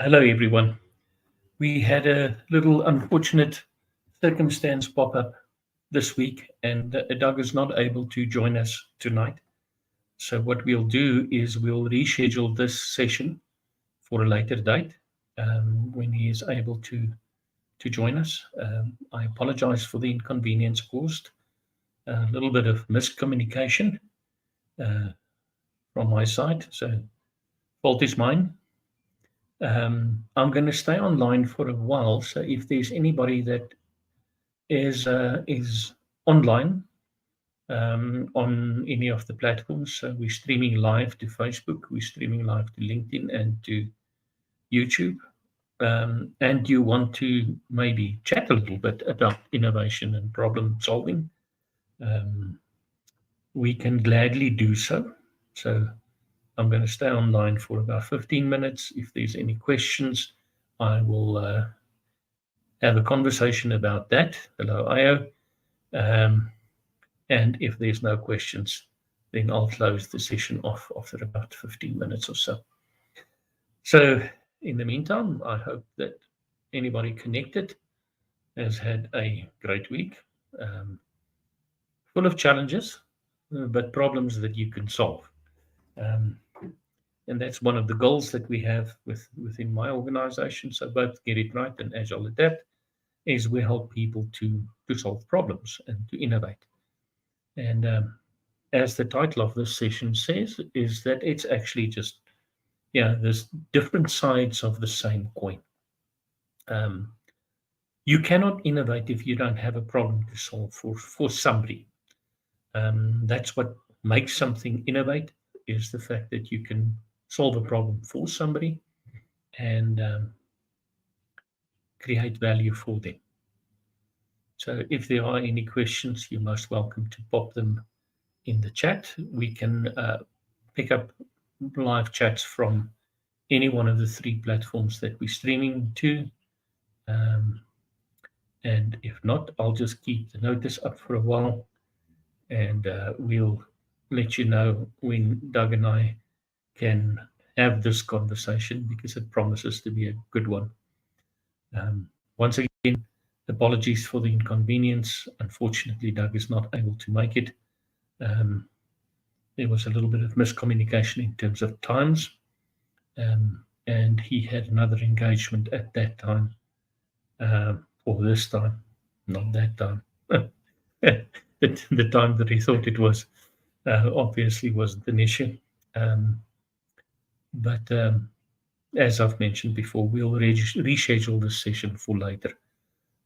Hello, everyone. We had a little unfortunate circumstance pop up this week, and Doug is not able to join us tonight. So, what we'll do is we'll reschedule this session for a later date when he is able to join us. I apologize for the inconvenience caused, a little bit of miscommunication uh, from my side. So, fault is mine. I'm going to stay online for a while. So if there's anybody that is online on any of the platforms, so we're streaming live to Facebook, we're streaming live to LinkedIn and to YouTube, and you want to maybe chat a little bit about innovation and problem solving, um, we can gladly do so. So I'm going to stay online for about 15 minutes. If there's any questions, I will have a conversation about that. Hello, Io. Um, and if there's no questions, then I'll close the session off after about 15 minutes or so. So, in the meantime, I hope that anybody connected has had a great week, um, full of challenges, but problems that you can solve. Um, and that's one of the goals that we have within my organization. So, both Get It Right and Agile Adapt is we help people to solve problems and to innovate. And as the title of this session says, is that it's actually just there's different sides of the same coin. Um, you cannot innovate if you don't have a problem to solve for somebody. That's what makes something innovate is the fact that you can solve a problem for somebody and create value for them. So if there are any questions, you're most welcome to pop them in the chat. We can pick up live chats from any one of the three platforms that we're streaming to. Um, and if not, I'll just keep the notice up for a while and we'll let you know when Doug and I can have this conversation because it promises to be a good one. Once again, apologies for the inconvenience. Unfortunately, Doug is not able to make it. Um, there was a little bit of miscommunication in terms of times, and he had another engagement at that time, or this time, not that time. the time that he thought it was obviously wasn't an issue. But as I've mentioned before, we'll reschedule this session for later.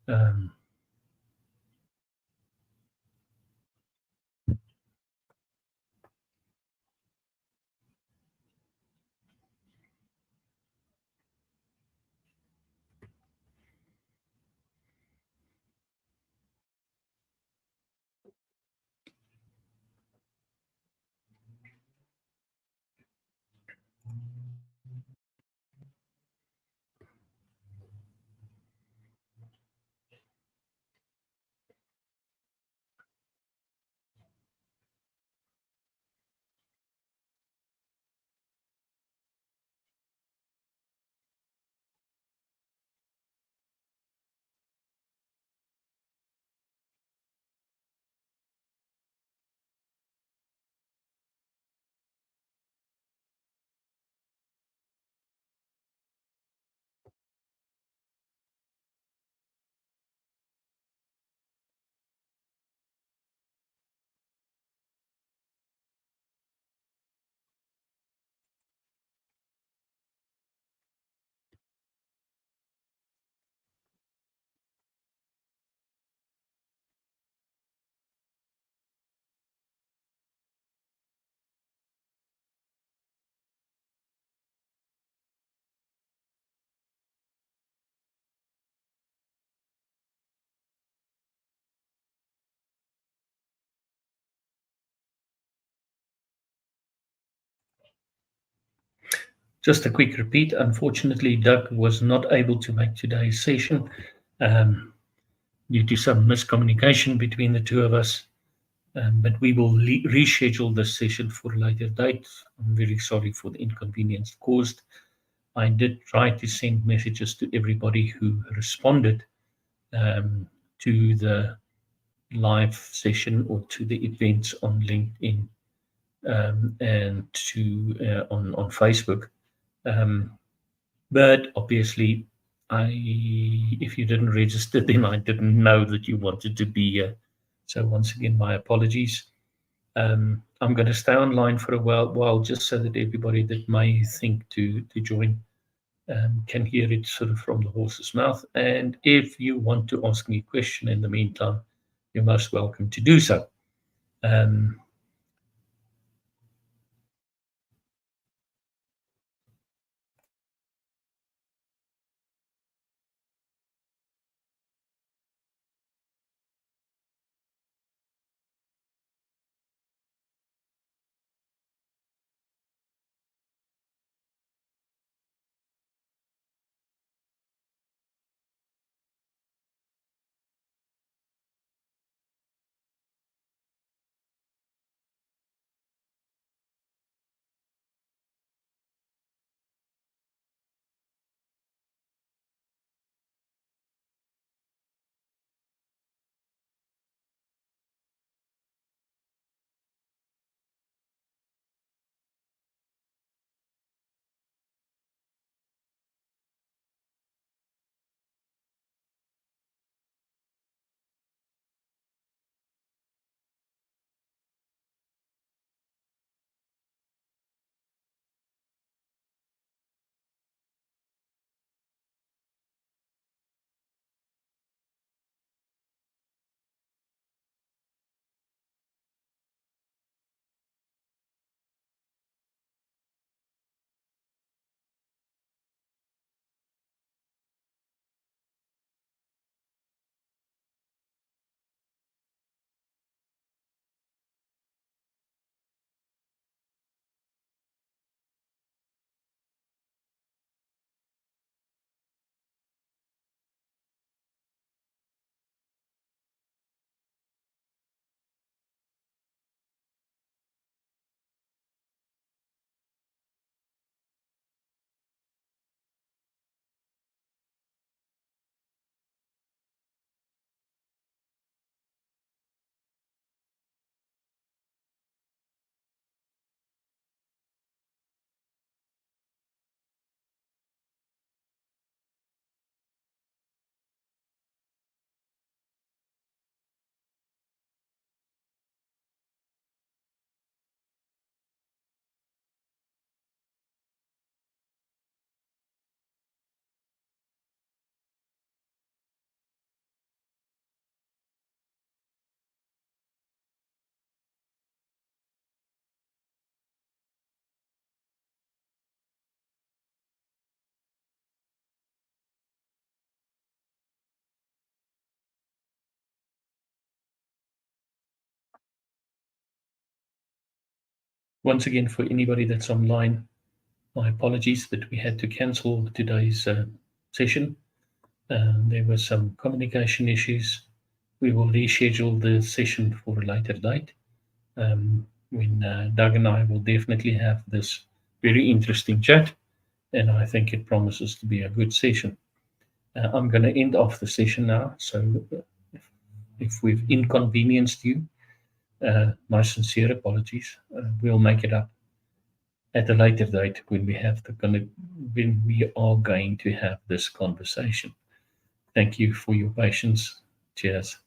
Um, just a quick repeat. Unfortunately, Doug was not able to make today's session um, due to some miscommunication between the two of us. But we will reschedule this session for a later date. I'm very sorry for the inconvenience caused. I did try to send messages to everybody who responded to the live session or to the events on LinkedIn and to on Facebook. But obviously, if you didn't register, then I didn't know that you wanted to be here. So once again, my apologies. I'm going to stay online for a while just so that everybody that may think to join can hear it sort of from the horse's mouth. And if you want to ask me a question in the meantime, you're most welcome to do so. Once again, for anybody that's online, my apologies that we had to cancel today's session. There were some communication issues. We will reschedule the session for a later date. When Doug and I will definitely have this very interesting chat, and I think it promises to be a good session. I'm going to end off the session now. So if we've inconvenienced you, my sincere apologies. We'll make it up at a later date when we are going to have this conversation. Thank you for your patience. Cheers.